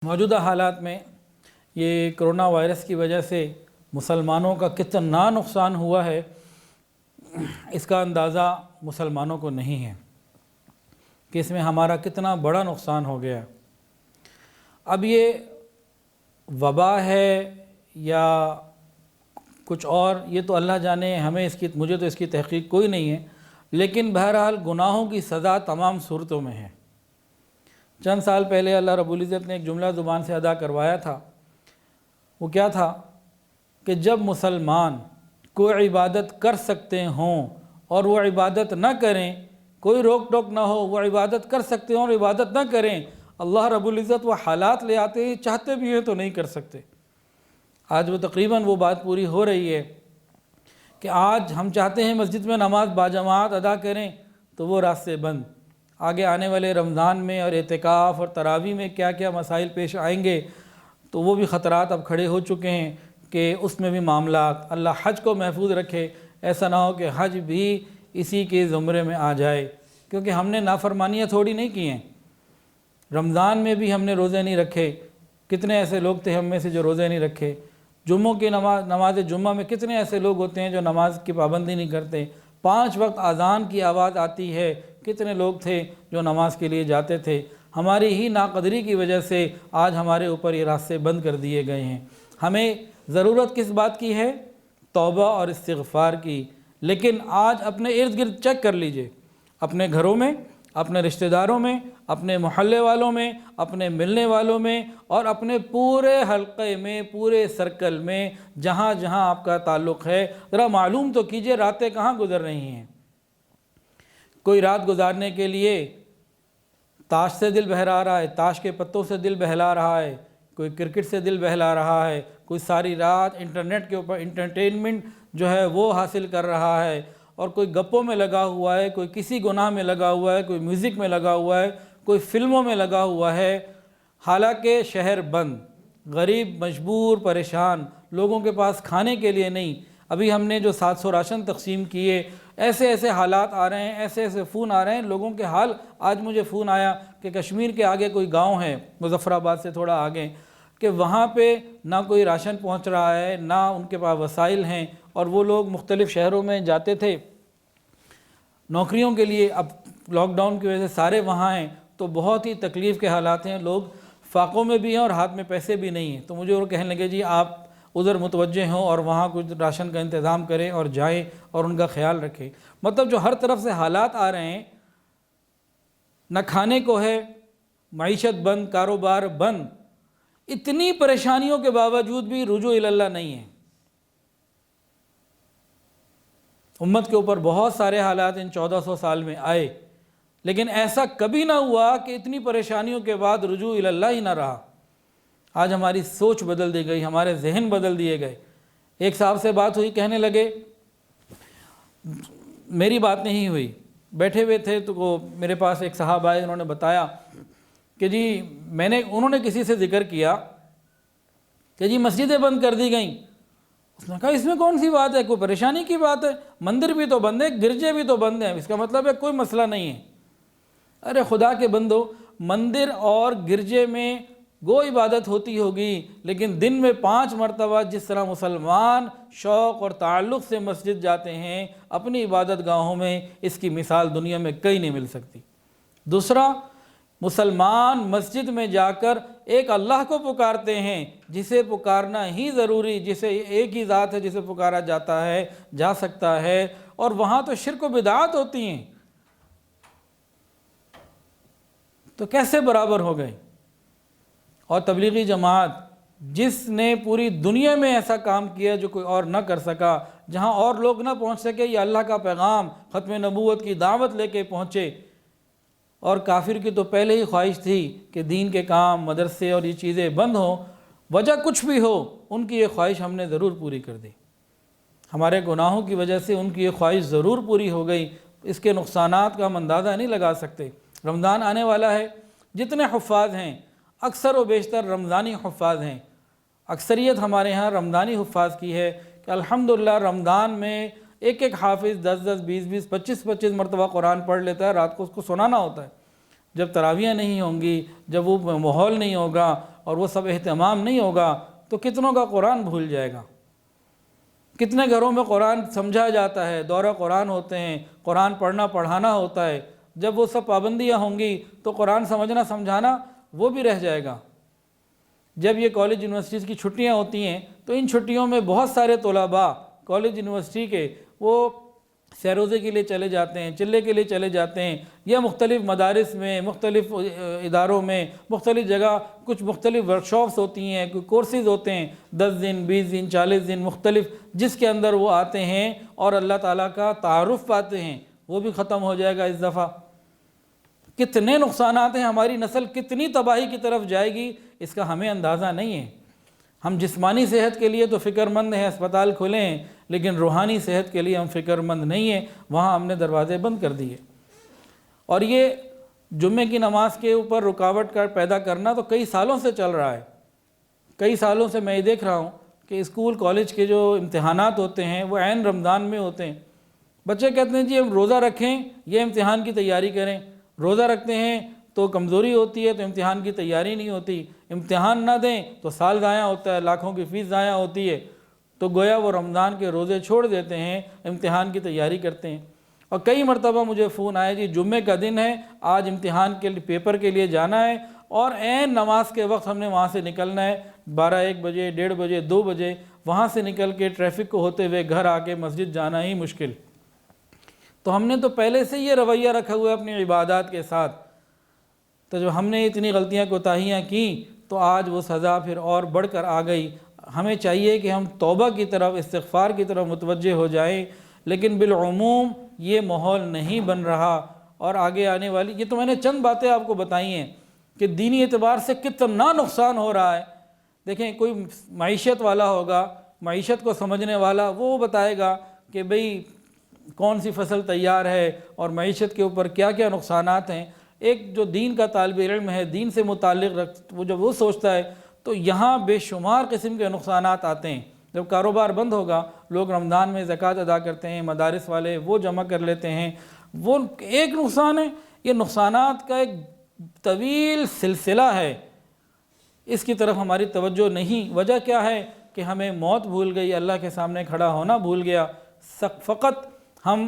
موجودہ حالات میں یہ کرونا وائرس کی وجہ سے مسلمانوں کا کتنا نقصان ہوا ہے، اس کا اندازہ مسلمانوں کو نہیں ہے کہ اس میں ہمارا کتنا بڑا نقصان ہو گیا۔ اب یہ وبا ہے یا کچھ اور، یہ تو اللہ جانے، مجھے تو اس کی تحقیق کوئی نہیں ہے، لیکن بہرحال گناہوں کی سزا تمام صورتوں میں ہے۔ چند سال پہلے اللہ رب العزت نے ایک جملہ زبان سے ادا کروایا تھا، وہ کیا تھا کہ جب مسلمان کوئی عبادت کر سکتے ہوں اور وہ عبادت نہ کریں، کوئی روک ٹوک نہ ہو، وہ عبادت کر سکتے ہوں اور عبادت نہ کریں، اللہ رب العزت وہ حالات لے آتے ہیں، چاہتے بھی ہیں تو نہیں کر سکتے۔ آج وہ تقریباً وہ بات پوری ہو رہی ہے کہ آج ہم چاہتے ہیں مسجد میں نماز باجماعت ادا کریں تو وہ راستے بند۔ آگے آنے والے رمضان میں اور اعتکاف اور تراویح میں کیا کیا مسائل پیش آئیں گے، تو وہ بھی خطرات اب کھڑے ہو چکے ہیں کہ اس میں بھی معاملات۔ اللہ حج کو محفوظ رکھے، ایسا نہ ہو کہ حج بھی اسی کے زمرے میں آ جائے، کیونکہ ہم نے نافرمانیاں تھوڑی نہیں کی ہیں۔ رمضان میں بھی ہم نے روزے نہیں رکھے، کتنے ایسے لوگ تھے ہم میں سے جو روزے نہیں رکھے۔ جمعوں کی نماز جمعہ میں کتنے ایسے لوگ ہوتے ہیں جو نماز کی پابندی نہیں کرتے۔ 5 وقت اذان کی آواز آتی ہے، کتنے لوگ تھے جو نماز کے لیے جاتے تھے۔ ہماری ہی ناقدری کی وجہ سے آج ہمارے اوپر یہ راستے بند کر دیے گئے ہیں۔ ہمیں ضرورت کس بات کی ہے؟ توبہ اور استغفار کی۔ لیکن آج اپنے ارد گرد چیک کر لیجئے، اپنے گھروں میں، اپنے رشتہ داروں میں، اپنے محلے والوں میں، اپنے ملنے والوں میں، اور اپنے پورے حلقے میں، پورے سرکل میں، جہاں جہاں آپ کا تعلق ہے، ذرا معلوم تو کیجئے راتیں کہاں گزر رہی ہیں۔ کوئی رات گزارنے کے لیے تاش سے دل بہلا رہا ہے، تاش کے پتوں سے دل بہلا رہا ہے، کوئی کرکٹ سے دل بہلا رہا ہے، کوئی ساری رات انٹرنیٹ کے اوپر انٹرٹینمنٹ جو ہے وہ حاصل کر رہا ہے، اور کوئی گپوں میں لگا ہوا ہے، کوئی کسی گناہ میں لگا ہوا ہے، کوئی میوزک میں لگا ہوا ہے، کوئی فلموں میں لگا ہوا ہے۔ حالانکہ شہر بند، غریب مجبور پریشان، لوگوں کے پاس کھانے کے لیے نہیں۔ ابھی ہم نے جو 700 راشن تقسیم کیے، ایسے ایسے حالات آ رہے ہیں، ایسے ایسے فون آ رہے ہیں لوگوں کے حال۔ آج مجھے فون آیا کہ کشمیر کے آگے کوئی گاؤں ہے، مظفر آباد سے تھوڑا آگے، کہ وہاں پہ نہ کوئی راشن پہنچ رہا ہے، نہ ان کے پاس وسائل ہیں، اور وہ لوگ مختلف شہروں میں جاتے تھے نوکریوں کے لیے، اب لاک ڈاؤن کی وجہ سے سارے وہاں ہیں، تو بہت ہی تکلیف کے حالات ہیں، لوگ فاقوں میں بھی ہیں اور ہاتھ میں پیسے بھی نہیں ہیں۔ تو مجھے وہ کہنے لگے جی آپ ادھر متوجہ ہوں اور وہاں کچھ راشن کا انتظام کریں اور جائیں اور ان کا خیال رکھیں۔ مطلب جو ہر طرف سے حالات آ رہے ہیں، نہ کھانے کو ہے، معیشت بند، کاروبار بند، اتنی پریشانیوں کے باوجود بھی رجوع اللہ نہیں ہے۔ امت کے اوپر بہت سارے حالات ان 1400 سال میں آئے، لیکن ایسا کبھی نہ ہوا کہ اتنی پریشانیوں کے بعد رجوع اللہ ہی نہ رہا۔ آج ہماری سوچ بدل دی گئی، ہمارے ذہن بدل دیے گئے۔ ایک صاحب سے بات ہوئی، کہنے لگے، میری بات نہیں ہوئی، بیٹھے ہوئے تھے تو وہ میرے پاس ایک صاحب آئے، انہوں نے بتایا کہ جی انہوں نے کسی سے ذکر کیا کہ جی مسجدیں بند کر دی گئیں۔ اس نے کہا اس میں کون سی بات ہے، کوئی پریشانی کی بات ہے؟ مندر بھی تو بند ہے، گرجے بھی تو بند ہیں، اس کا مطلب ہے کوئی مسئلہ نہیں ہے۔ ارے خدا کے بندو، مندر اور گرجے میں گو عبادت ہوتی ہوگی، لیکن دن میں 5 مرتبہ جس طرح مسلمان شوق اور تعلق سے مسجد جاتے ہیں اپنی عبادت گاہوں میں، اس کی مثال دنیا میں کہیں نہیں مل سکتی۔ دوسرا، مسلمان مسجد میں جا کر ایک اللہ کو پکارتے ہیں جسے پکارنا ہی ضروری، جسے ایک ہی ذات ہے جسے پکارا جاتا ہے، جا سکتا ہے، اور وہاں تو شرک و بدعات ہوتی ہیں، تو کیسے برابر ہو گئے؟ اور تبلیغی جماعت جس نے پوری دنیا میں ایسا کام کیا جو کوئی اور نہ کر سکا، جہاں اور لوگ نہ پہنچ سکے، یہ اللہ کا پیغام ختم نبوت کی دعوت لے کے پہنچے۔ اور کافر کی تو پہلے ہی خواہش تھی کہ دین کے کام، مدرسے اور یہ چیزیں بند ہوں، وجہ کچھ بھی ہو، ان کی یہ خواہش ہم نے ضرور پوری کر دی۔ ہمارے گناہوں کی وجہ سے ان کی یہ خواہش ضرور پوری ہو گئی۔ اس کے نقصانات کا ہم اندازہ نہیں لگا سکتے۔ رمضان آنے والا ہے، جتنے حفاظ ہیں اکثر و بیشتر رمضانی حفاظ ہیں، اکثریت ہمارے ہاں رمضانی حفاظ کی ہے کہ الحمدللہ رمضان میں ایک ایک حافظ 10-10، 20-20، 25-25 مرتبہ قرآن پڑھ لیتا ہے، رات کو اس کو سنانا ہوتا ہے۔ جب تراویحیں نہیں ہوں گی، جب وہ ماحول نہیں ہوگا، اور وہ سب اہتمام نہیں ہوگا تو کتنوں کا قرآن بھول جائے گا. کتنے گھروں میں قرآن سمجھا جاتا ہے, دورہ قرآن ہوتے ہیں, قرآن پڑھنا پڑھانا ہوتا ہے, جب وہ سب پابندیاں ہوں گی تو قرآن سمجھنا سمجھانا وہ بھی رہ جائے گا. جب یہ کالج یونیورسٹیز کی چھٹیاں ہوتی ہیں تو ان چھٹیوں میں بہت سارے طلباء کالج یونیورسٹی کے وہ سیروزے کے لیے چلے جاتے ہیں, چلے کے لیے چلے جاتے ہیں, یا مختلف مدارس میں, مختلف اداروں میں, مختلف جگہ کچھ مختلف ورکشاپس ہوتی ہیں, کوئی کورسز ہوتے ہیں 10 دن 20 دن 40 دن مختلف, جس کے اندر وہ آتے ہیں اور اللہ تعالیٰ کا تعارف پاتے ہیں. وہ بھی ختم ہو جائے گا اس دفعہ. کتنے نقصانات ہیں, ہماری نسل کتنی تباہی کی طرف جائے گی اس کا ہمیں اندازہ نہیں ہے. ہم جسمانی صحت کے لیے تو فکر مند ہیں, اسپتال کھلے ہیں, لیکن روحانی صحت کے لیے ہم فکر مند نہیں ہیں. وہاں ہم نے دروازے بند کر دیے. اور یہ جمعے کی نماز کے اوپر رکاوٹ کا پیدا کرنا تو کئی سالوں سے چل رہا ہے. کئی سالوں سے میں یہ دیکھ رہا ہوں کہ اسکول کالج کے جو امتحانات ہوتے ہیں وہ عین رمضان میں ہوتے ہیں. بچے کہتے ہیں جی ہم روزہ رکھیں یہ امتحان کی تیاری کریں, روزہ رکھتے ہیں تو کمزوری ہوتی ہے تو امتحان کی تیاری نہیں ہوتی, امتحان نہ دیں تو سال ضائع ہوتا ہے, لاکھوں کی فیس ضائع ہوتی ہے. تو گویا وہ رمضان کے روزے چھوڑ دیتے ہیں, امتحان کی تیاری کرتے ہیں. اور کئی مرتبہ مجھے فون آئے جی جمعے کا دن ہے, آج امتحان کے پیپر کے لیے جانا ہے اور عین نماز کے وقت ہم نے وہاں سے نکلنا ہے, 12-1 بجے 1:30 بجے 2 بجے, وہاں سے نکل کے ٹریفک کو ہوتے ہوئے گھر آ کے مسجد جانا ہی مشکل. تو ہم نے تو پہلے سے یہ رویہ رکھا ہوا ہے اپنی عبادات کے ساتھ. تو جب ہم نے اتنی غلطیاں کوتاہیاں کیں تو آج وہ سزا پھر اور بڑھ کر آ گئی. ہمیں چاہیے کہ ہم توبہ کی طرف, استغفار کی طرف متوجہ ہو جائیں, لیکن بالعموم یہ ماحول نہیں بن رہا. اور آگے آنے والی, یہ تو میں نے چند باتیں آپ کو بتائی ہیں کہ دینی اعتبار سے کتنا نقصان ہو رہا ہے. دیکھیں کوئی معیشت والا ہوگا, معیشت کو سمجھنے والا, وہ بتائے گا کہ بھئی کون سی فصل تیار ہے اور معیشت کے اوپر کیا کیا نقصانات ہیں. ایک جو دین کا طالب علم ہے, دین سے متعلق وہ جب وہ سوچتا ہے تو یہاں بے شمار قسم کے نقصانات آتے ہیں. جب کاروبار بند ہوگا, لوگ رمضان میں زکوٰۃ ادا کرتے ہیں, مدارس والے وہ جمع کر لیتے ہیں, وہ ایک نقصان ہے. یہ نقصانات کا ایک طویل سلسلہ ہے, اس کی طرف ہماری توجہ نہیں. وجہ کیا ہے کہ ہمیں موت بھول گئی, اللہ کے سامنے کھڑا ہونا بھول گیا. فقط ہم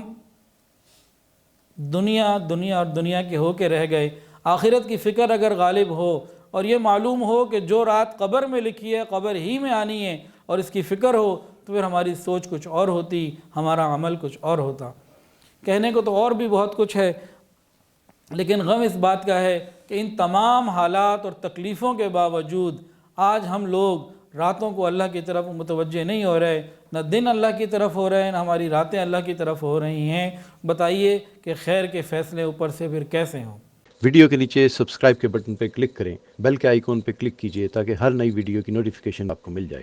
دنیا اور دنیا کے ہو کے رہ گئے. آخرت کی فکر اگر غالب ہو اور یہ معلوم ہو کہ جو رات قبر میں لکھی ہے قبر ہی میں آنی ہے, اور اس کی فکر ہو, تو پھر ہماری سوچ کچھ اور ہوتی, ہمارا عمل کچھ اور ہوتا. کہنے کو تو اور بھی بہت کچھ ہے, لیکن غم اس بات کا ہے کہ ان تمام حالات اور تکلیفوں کے باوجود آج ہم لوگ راتوں کو اللہ کی طرف متوجہ نہیں ہو رہے, نہ دن اللہ کی طرف ہو رہے ہیں, نہ ہماری راتیں اللہ کی طرف ہو رہی ہیں. بتائیے کہ خیر کے فیصلے اوپر سے پھر کیسے ہوں. ویڈیو کے نیچے سبسکرائب کے بٹن پہ کلک کریں, بیل کے آئیکن پہ کلک کیجئے تاکہ ہر نئی ویڈیو کی نوٹیفیکیشن آپ کو مل جائے.